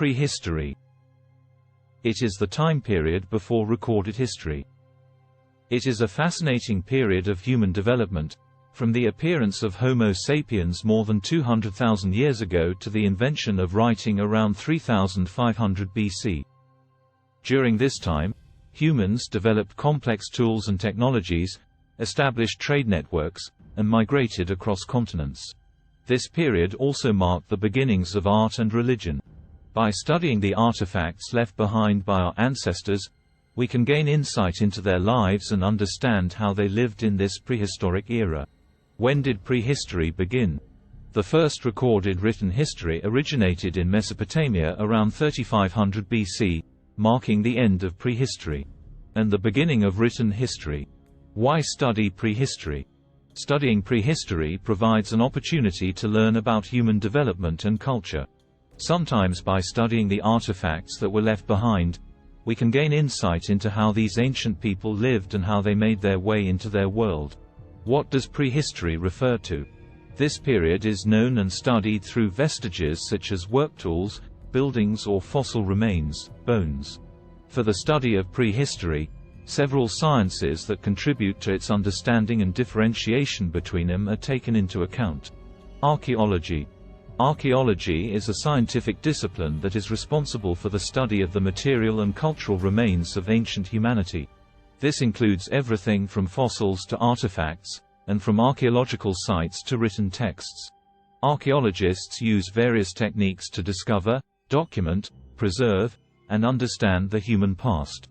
Prehistory. It is the time period before recorded history. It is a fascinating period of human development, from the appearance of Homo sapiens more than 200,000 years ago to the invention of writing around 3500 BC. During this time, humans developed complex tools and technologies, established trade networks, and migrated across continents. This period also marked the beginnings of art and religion. By studying the artifacts left behind by our ancestors, we can gain insight into their lives and understand how they lived in this prehistoric era. When did prehistory begin? The first recorded written history originated in Mesopotamia around 3500 BC, marking the end of prehistory and the beginning of written history. Why study prehistory? Studying prehistory provides an opportunity to learn about human development and culture. Sometimes by studying the artifacts that were left behind, we can gain insight into how these ancient people lived and how they made their way into their world. What does prehistory refer to? This period is known and studied through vestiges such as work tools, buildings or fossil remains, bones. For the study of prehistory, several sciences that contribute to its understanding and differentiation between them are taken into account. Archaeology. Archaeology is a scientific discipline that is responsible for the study of the material and cultural remains of ancient humanity. This includes everything from fossils to artifacts, and from archaeological sites to written texts. Archaeologists use various techniques to discover, document, preserve, and understand the human past.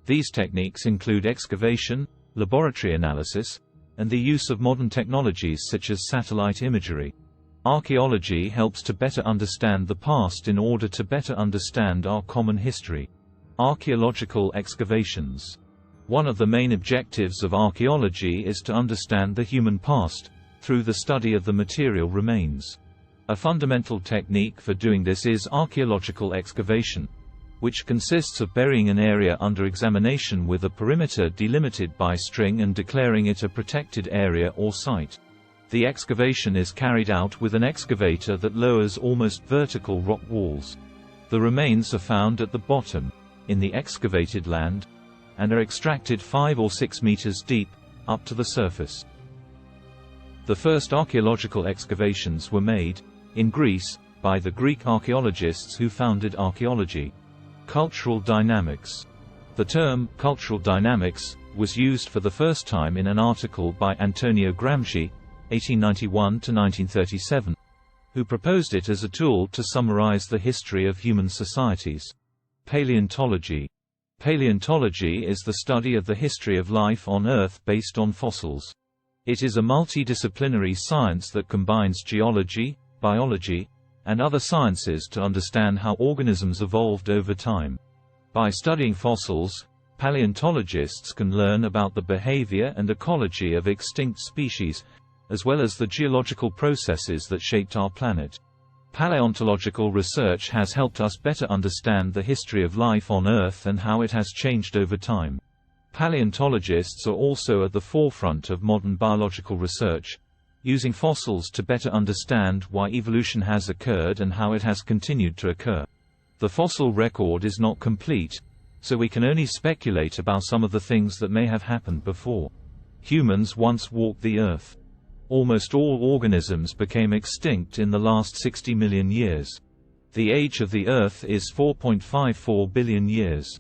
These techniques include excavation, laboratory analysis, and the use of modern technologies such as satellite imagery. Archaeology helps to better understand the past in order to better understand our common history. Archaeological excavations. One of the main objectives of archaeology is to understand the human past, through the study of the material remains. A fundamental technique for doing this is archaeological excavation, which consists of burying an area under examination with a perimeter delimited by string and declaring it a protected area or site. The excavation is carried out with an excavator that lowers almost vertical rock walls. The remains are found at the bottom, in the excavated land, and are extracted 5 or 6 meters deep, up to the surface. The first archaeological excavations were made, in Greece, by the Greek archaeologists who founded archaeology. Cultural dynamics. The term, cultural dynamics, was used for the first time in an article by Antonio Gramsci, 1891–1937, who proposed it as a tool to summarize the history of human societies. Paleontology. Paleontology is the study of the history of life on Earth based on fossils. It is a multidisciplinary science that combines geology, biology, and other sciences to understand how organisms evolved over time. By studying fossils, paleontologists can learn about the behavior and ecology of extinct species, as well as the geological processes that shaped our planet. Paleontological research has helped us better understand the history of life on Earth and how it has changed over time. Paleontologists are also at the forefront of modern biological research, using fossils to better understand why evolution has occurred and how it has continued to occur. The fossil record is not complete, so we can only speculate about some of the things that may have happened before. Humans once walked the Earth. Almost all organisms became extinct in the last 60 million years. The age of the Earth is 4.54 billion years.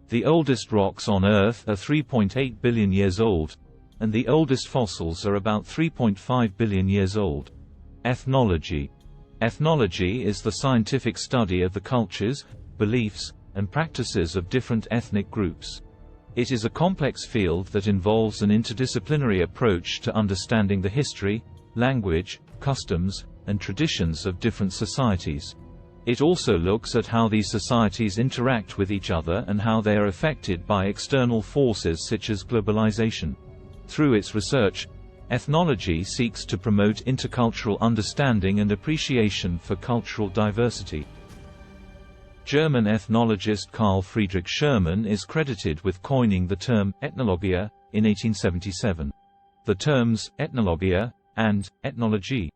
The oldest rocks on Earth are 3.8 billion years old, and the oldest fossils are about 3.5 billion years old. Ethnology. Ethnology is the scientific study of the cultures, beliefs, and practices of different ethnic groups. It is a complex field that involves an interdisciplinary approach to understanding the history, language, customs, and traditions of different societies. It also looks at how these societies interact with each other and how they are affected by external forces such as globalization. Through its research, ethnology seeks to promote intercultural understanding and appreciation for cultural diversity. German ethnologist Carl Friedrich Scherman is credited with coining the term ethnologia in 1877. The terms ethnologia and ethnology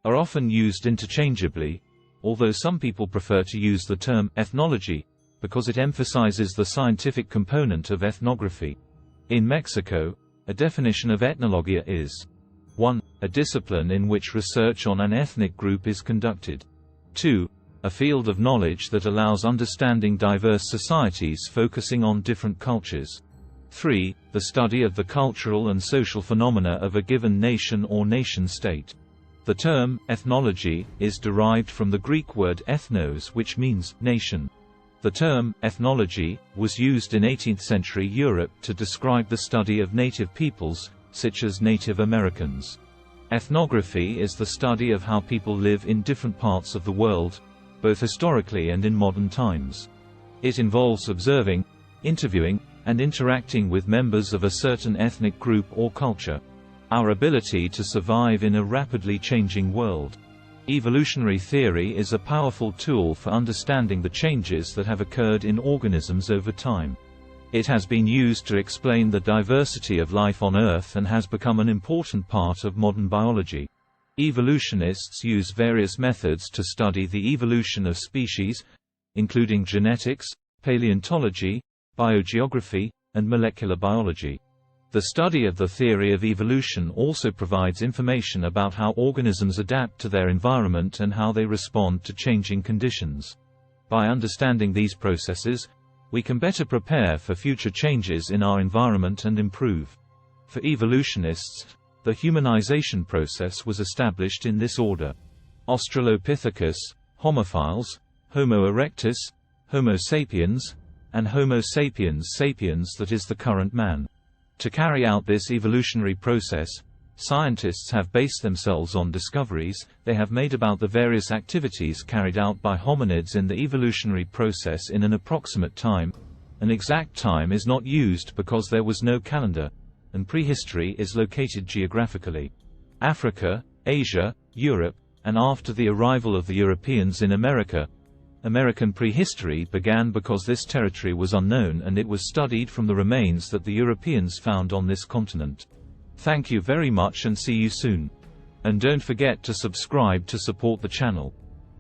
are often used interchangeably, although some people prefer to use the term ethnology because it emphasizes the scientific component of ethnography. In Mexico, a definition of ethnologia is 1. A discipline in which research on an ethnic group is conducted. 2. A field of knowledge that allows understanding diverse societies focusing on different cultures. 3. The study of the cultural and social phenomena of a given nation or nation-state. The term ethnology is derived from the Greek word ethnos, which means nation. The term ethnology was used in 18th-century Europe to describe the study of native peoples, such as Native Americans. Ethnography is the study of how people live in different parts of the world, both historically and in modern times. It involves observing, interviewing, and interacting with members of a certain ethnic group or culture. Our ability to survive in a rapidly changing world. Evolutionary theory is a powerful tool for understanding the changes that have occurred in organisms over time. It has been used to explain the diversity of life on Earth and has become an important part of modern biology. Evolutionists use various methods to study the evolution of species, including genetics, paleontology, biogeography, and molecular biology. The study of the theory of evolution also provides information about how organisms adapt to their environment and how they respond to changing conditions. By understanding these processes, we can better prepare for future changes in our environment and improve. For evolutionists, the humanization process was established in this order: Australopithecus, Homophiles, Homo erectus, Homo sapiens, and Homo sapiens sapiens, that is the current man. To carry out this evolutionary process, scientists have based themselves on discoveries they have made about the various activities carried out by hominids in the evolutionary process in an approximate time. An exact time is not used because there was no calendar, and prehistory is located geographically. Africa, Asia, Europe, and after the arrival of the Europeans in America, American prehistory began because this territory was unknown and it was studied from the remains that the Europeans found on this continent. Thank you very much and see you soon. And don't forget to subscribe to support the channel.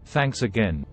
Thanks again.